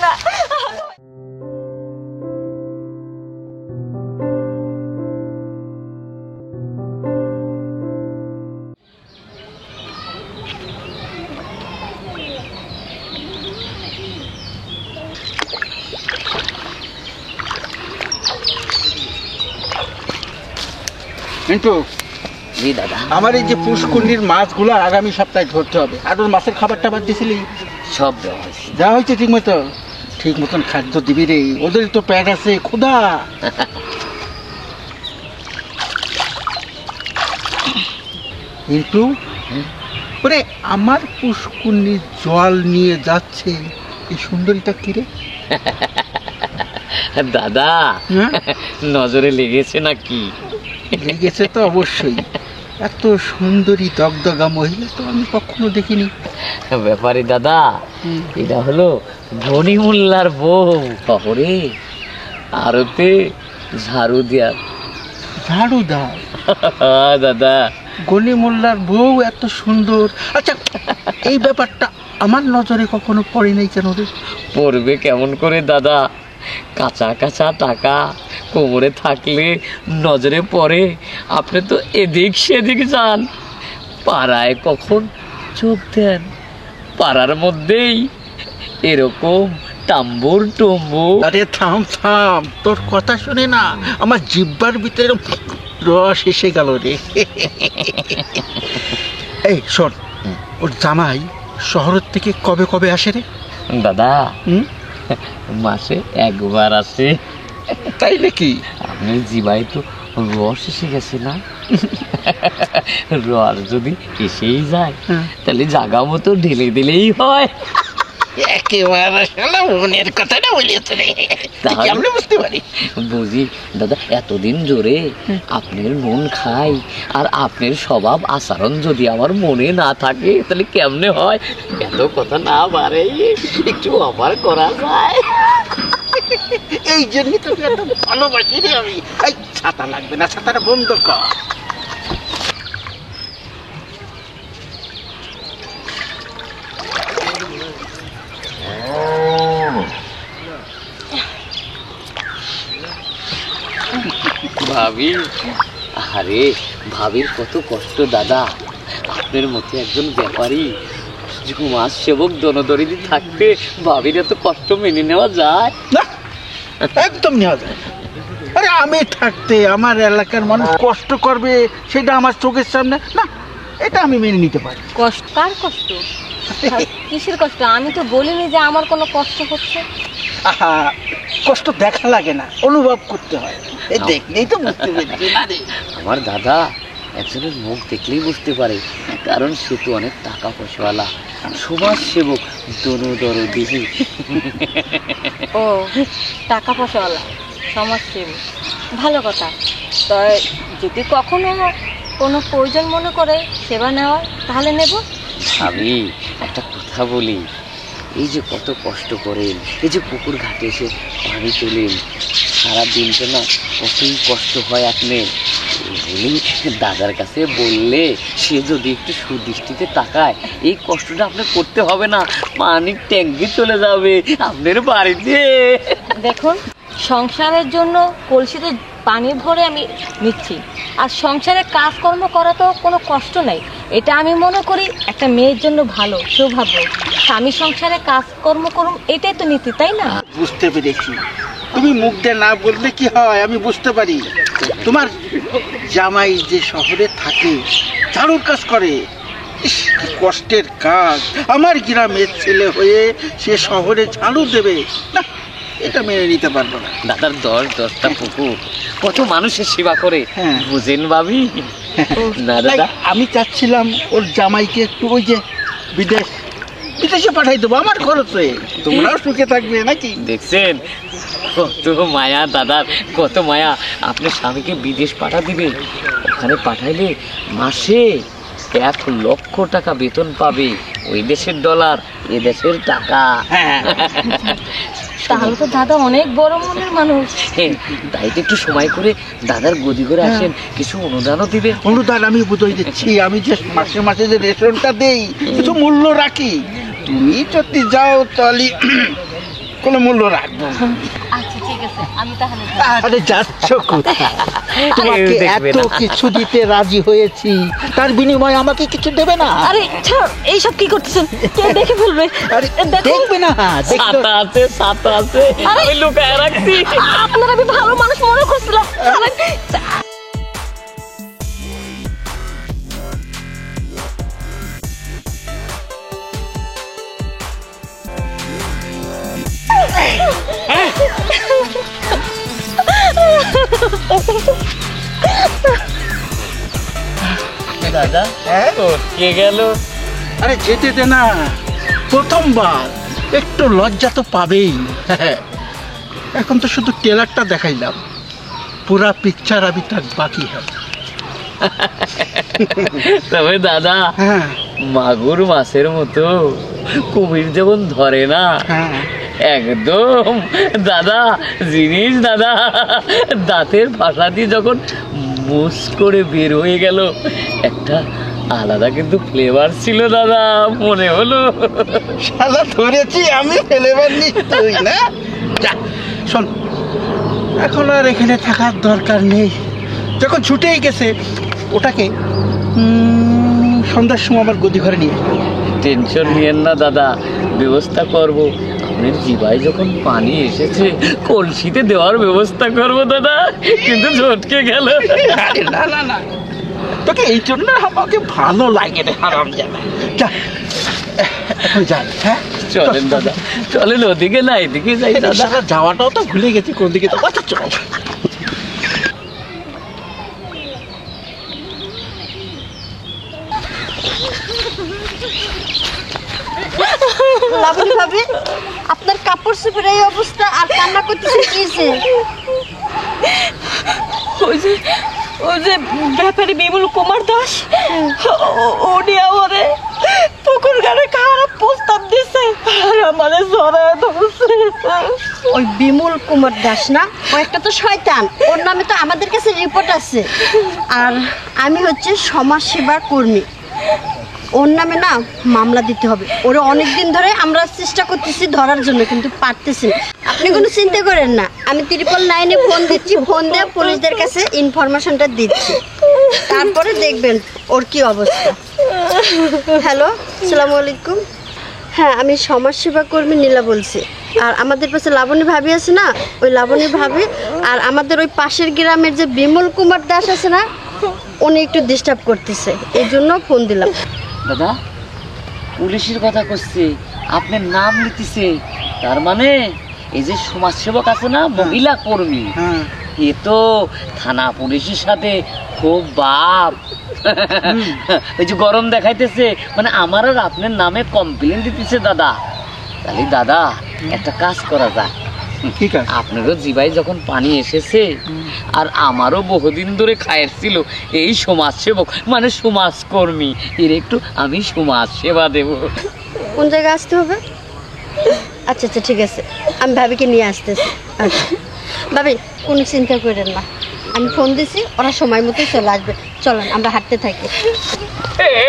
না কিন্তু জি দাদা, আমার এই যে পুষ্কুন্ডির মাছগুলো আগামী সপ্তাহে ধরতে হবে। আর ওর মাছের খাবারটা বাদ দিছিলি? সব দেওয়া হয়েছে। যা হয়েছে ঠিক মতন খাদ্য দিবি রে, ওদের তো পেট আছে ক্ষুধা। কিন্তু ওরে আমার পুষ্কুন্ডির জল নিয়ে যাচ্ছে এই সুন্দরীটা কিরে? দাদা নজরে লেগেছে নাকি? লেগেছে তো অবশ্যই। এত সুন্দরী দগদগা মহিলা তো আমি কখনো দেখিনি। ব্যাপারে দাদা, এটা হলো গনি মোল্লার বউ। শহরে আরতে ঝাড়ু দেয়া। ঝাড়ু দাও? দাদা, গনি মোল্লার বউ এত সুন্দর। আচ্ছা, এই ব্যাপারটা আমার নজরে কখনো পড়ে নাই কেন রে? পড়বে কেমন করে দাদা? কাঁচা কাঁচা টাকা কোমরে থাকলে নজরে পড়ে। আপনি তো এদিক সেদিক যান, পাড়ায় কখন চোখ দেন? পাড়ার মধ্যেই এরকম টাম্বুর টম্বুর। আরে থাম থাম, তোর কথা শুনে না আমার জিব্বার ভিতরে রস এসে গেল রে। এই শোন, ওর জামাই শহরের থেকে কবে কবে আসে রে? দাদা, মাসে একবার আসে। তাই নাকি? আপনি জিবাই তো রস এসে গেছে না? রস যদি এসেই যায় তাহলে জাগা মতো ঢেলে দিলেই হয়। একেবারে শালা মনের কথাটা বলিয়েছে রে, আমরা বুঝতে পারি। বুঝি দাদা, এতদিন জোরে আপনার মন খাই, আর আপনার স্বভাব আচরণ যদি আমার মনে না থাকে তাহলে কেমনে হয়? এত কথা না বাড়ে একটু অপার করা যায়। এই জন্যই তোকে এত ভালোবাসি রে আমি। এই ছাতা লাগবে না, ছাতাটা বন্ধ কর। ভাবি, আরে ভাবির কত কষ্ট দাদা। আপনার মধ্যে একজন ব্যাপারী মাছ সেবক দনদরিদি থাকতে ভাবির এত কষ্ট মেনে নেওয়া যায় না? একদম নেওয়া যায় না। আরে আমি থাকতে আমার এলাকার মানুষ কষ্ট করবে, সেটা আমার চোখের সামনে না, এটা আমি মেনে নিতে পারি। কষ্ট? কার কষ্ট? কিসের কষ্ট? আমি তো বলিনি যে আমার কোনো কষ্ট হচ্ছে। আহা, কষ্ট দেখা লাগে না, অনুভব করতে হয়। এই দেখলেই তো বুঝতে পারছি না রে। আমার দাদা একজনের মুখ দেখলেই বুঝতে পারে, কারণ সে তো অনেক টাকা পয়সাওয়ালা সমাজ সেবক দনদরদি। ও, টাকা পয়সাওয়ালা সমাজ সেবক, ভালো কথা। তো যদি কখনো কোনো প্রয়োজন মনে করে সেবা নেওয়ার, তাহলে নেব। ভাবি, একটা কথা বলি, এই যে কত কষ্ট করেন, এই যে পুকুর ঘাটে এসে পানি তোলেন, সারা দিনটা না কতই কষ্ট হয় আপনার। এগুলি দাদার কাছে বললে সে যদি একটু সুদৃষ্টিতে তাকায়, এই কষ্টটা আপনার করতে হবে না, পানির ট্যাঙ্কি চলে যাবে আপনার বাড়িতে। দেখুন, সংসারের জন্য কলসিতে পানি ভরে আমি নিচ্ছি, আর সংসারে কাজকর্ম করা তো কোনো কষ্ট নেই। এটা আমি মনে করি একটা মেয়ের জন্য ভালো, সৌভাগ্য। স্বামী সংসারে কাজকর্ম করুন, এটাই তো নীতি, তাই না? বুঝতে পেরেছি। তুমি মুখ দিয়ে না বললে কি হয়, আমি বুঝতে পারি। তোমার জামাই যে শহরে থাকে, ঝাড়ুর কাজ করে, ইস, কি কষ্টের কাজ। আমার গ্রামের ছেলে হয়ে সে শহরে ঝাড়ু দেবে না, এটা মেনে নিতে পারবো না। দাদার 10-10টা পুকুর, কত মানুষের সেবা করে, বুঝেন ভাবি? না দাদা, আমি চাচ্ছিলাম ওর জামাইকে একটু ওই যে বিদেশে পাঠাই দেবো আমার খরচে, তোমরাও সুখে থাকবে নাকি? দেখছেন কত মায়া দাদার, কত মায়া। আপনার স্বামীকে বিদেশ পাঠা দিবে, ওখানে পাঠাইলে মাসে 1 লক্ষ টাকা বেতন পাবে। ওই দেশের ডলার, এ দেশের টাকা। তাহলে তো দাদা অনেক বড় মনের মানুষ। তাই তো একটু সময় করে দাদার গদি করে আসেন, কিছু অনুদানও দিবে। অনুদান আমি বুঝাই দিচ্ছি, আমি যে মাসে মাসে যে রেশনটা দেই কিছু মূল্য রাখি, তুমি যদি যাও তাহলে কোনো মূল্য রাখবো না। আচ্ছা ঠিক আছে, আমি তাহলে যাই। আরে যাচ্ছ কোথায়? তোমাকে দেখবে এত না। কিছু দিতে রাজি হয়েছি, তার বিনিময়ে আমাকে কিছু দেবে না? আরে ছাড়, এইসব কি করতেছেন? কে দেখে ফেলবে? আরে দেখুন, দেখবে না? দেখলো? ছাতা আছে আরে! আমি লুকায় রাখছি। আপনারা আমি ভালো মানুষ মনে করছিলাম। আরে, দাদা হ্যাঁ? কে গেল? আরে যেতে দে না, প্রথমবার একটু লজ্জা তো পাবেই। এখন তো শুধু ট্রেলারটা দেখাইলাম, পুরা পিকচার আবি তাক বাকি হ্যাঁ। তবে দাদা হ্যাঁ মাগুর মাছের মতো কুমির যখন ধরে না, হ্যাঁ একদম দাদা জিনিস দাদা, দাঁতের ভাষা দিয়ে যখন মুস করে বের হয়ে গেল, একটা আলাদা কিন্তু ফ্লেভার ছিল দাদা, মনে হলো। শালা ধরেছি আমি, ফেলেবার নিশ্চয়ই না। যা, শোন, এখন আর এখানে থাকার দরকার নেই, যখন ছুটেই গেছে ওটাকে সন্ধ্যার সময় আমার গদি ঘরে নিয়ে আয়। টেনশন নিয়েন না দাদা, ব্যবস্থা করব। আপনার জিভায় যখন পানি এসেছে কলসিতে দেওয়ার ব্যবস্থা করব দাদা, কিন্তু ঝটকে গেল। আরে না না না, তোকে এই জন্য আমাকে ভালো লাগে রে হারাম জানা। যা এখন যাই। হ্যাঁ চলেন দাদা, চলেন ওদিকে না এদিকে যাই দাদা। দাদা যাওয়াটাও তো ভুলে গেছি কোন দিকে। তো আচ্ছা চল। লাবণী ভাবি, আপনার কাপড় চোপড়ের এই অবস্থা আর কান্না করতেছে কিসে? ওই যে ব্যাপারী বিমল কুমার দাস, উনি আমারে পুকুর ঘাটে খারাপ প্রস্তাব দিছে আর আমারে জড়ায় ধরছে। ওই বিমল কুমার দাস না, ও একটা তো শয়তান, ওর নামে তো আমাদের কাছে রিপোর্ট আছে। আর আমি হচ্ছে সমাজ সেবা কর্মী, ওর নামে না মামলা দিতে হবে। ওরা অনেক দিন ধরে আমরা চেষ্টা করতেছি ধরার জন্য, কিন্তু পারতেছি না। আপনি কোনো চিন্তা করেন না, আমি 999-এ ফোন দিচ্ছি, ফোন দিয়ে পুলিশদের কাছে ইনফরমেশনটা দিচ্ছি, তারপরে দেখবেন ওর কি অবস্থা। হ্যালো, আসসালামু আলাইকুম। হ্যাঁ, আমি সমাজসেবা কর্মী নীলা বলছি। আর আমাদের পাশে লাবণী ভাবি আছে না, ওই লাবণী ভাবি আর আমাদের ওই পাশের গ্রামের যে বিমল কুমার দাস আছে না, উনি একটু ডিস্টার্ব করতেছে, এই জন্য ফোন দিলাম। দাদা পুলিশের কথা করছে, আপনার নাম নিতেছে, তার মানে এই যে সমাজসেবক আছে না, মহিলা কর্মী, হ্যাঁ এ তো থানা পুলিশের সাথে খুব বাপ। ওই যে গরম দেখাইতেছে, মানে আমার আর আপনার নামে কমপ্লেন দিতেছে দাদা। তাহলে দাদা একটা কাজ করা যাক, ঠিক আছে। আপনারও জিভায় যখন পানি এসেছে আর আমারও বহুদিন ধরে খায়ের ছিল এই সমাজসেবক মানে সমাজকর্মী, এর একটু আমি সমাজ সেবা দেব। কোন জায়গায় আসতে হবে? আচ্ছা আচ্ছা ঠিক আছে, আমি ভাবিকে নিয়ে আসতেছি। আচ্ছা ভাবি, কোনো চিন্তা করেন না, আমি ফোন দিছি, ওরা সময় মতো চলে আসবে। চলেন আমরা হাঁটতে থাকি।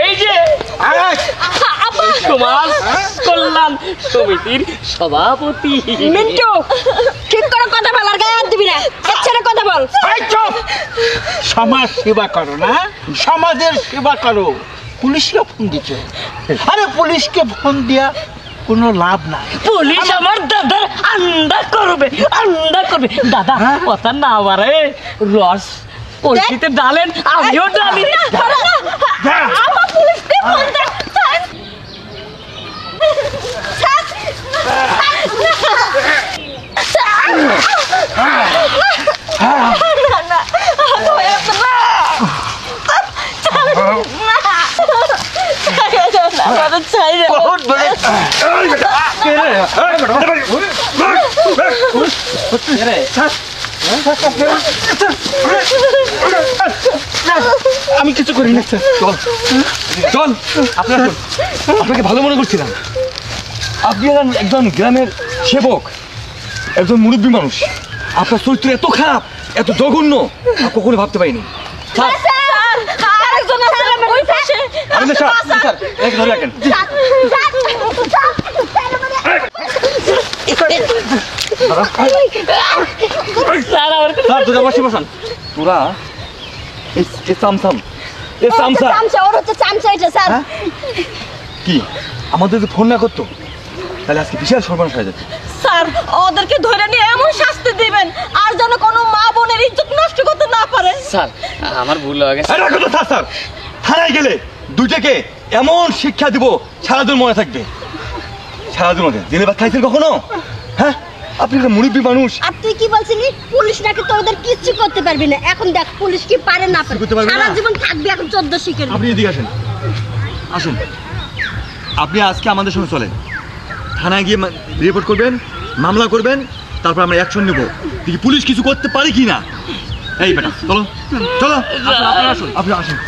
এই যে সমাজ কল্যাণ সমিতির সভাপতি মিন্টু, ঠিক করে কথা বল, আর গায়ে হাত দিবি না, ছেড়ে কথা বল। এই চুপ! সমাজ সেবা করো না, সমাজের সেবা করো। পুলিশকে ফোন দিচ্ছ? আরে পুলিশকে ফোন দিয়া কোনো লাভ নাই। পুলিশ আমার দাদা আন্ডা করবে, আন্ডা করবে। দাদা কথা না বাড়ে, রস কলসিতে ডালেন, আমিও ডালি। আমার পুলিশকে ফোন দে। বহুত বড় আমি কিছু করি না স্যার। চল চল, আপনাকে ভালো মনে করছিলাম। আপনি একজন গ্রামের সেবক, একজন মুরব্বী মানুষ, আপনার চরিত্র এত খারাপ, এত জঘন্য, কখনো ভাবতে পারিনি। আরেকজন আছে ওই পাশে। আপনি স্যার, ধরে রাখেন। স্যার আমার স্যার তোরা বসে বসান তোরা এ সামসাম এ সামসা চামচা, ওর হচ্ছে চামচা এটা স্যার। হ্যাঁ? কি আমাদের যদি ফোন না করতো তাহলে আজকে বিশাল সর্বনাশ হয়ে যেত। স্যার ওদেরকে ধরে নিয়ে এমন শাস্তি দিবেন আর যেন কোনো মা বোনের ইজ্জত নষ্ট করতে না পারে। স্যার আমার ভুল হয়ে গেছে। আরে রাখো তো স্যার, স্যার থানায় গেলে দুইটাকে এমন শিক্ষা দিব সারাদিন মনে থাকবে, সারাদিন মনে জেলে ভাত খাইছেন কখনো? হ্যাঁ আপনি একটা মুরব্বী মানুষ। আর তুই কি বলছিলি পুলিশ নাকি তোদের কিচ্ছু করতে পারবি না? এখন দেখ পুলিশ কি পারে না পারে, করতে পারবে না? সারা জীবন থাকবি এখন 14 শিখের। আপনি এদিকে আসেন, আসুন আপনি আজকে আমাদের সঙ্গে চলেন, থানায় গিয়ে রিপোর্ট করবেন, মামলা করবেন, তারপর আমরা অ্যাকশন নেব দেখি পুলিশ কিছু করতে পারে কি না। এই বেটা চলো চলো, আপনি আসুন, আপনি আসুন।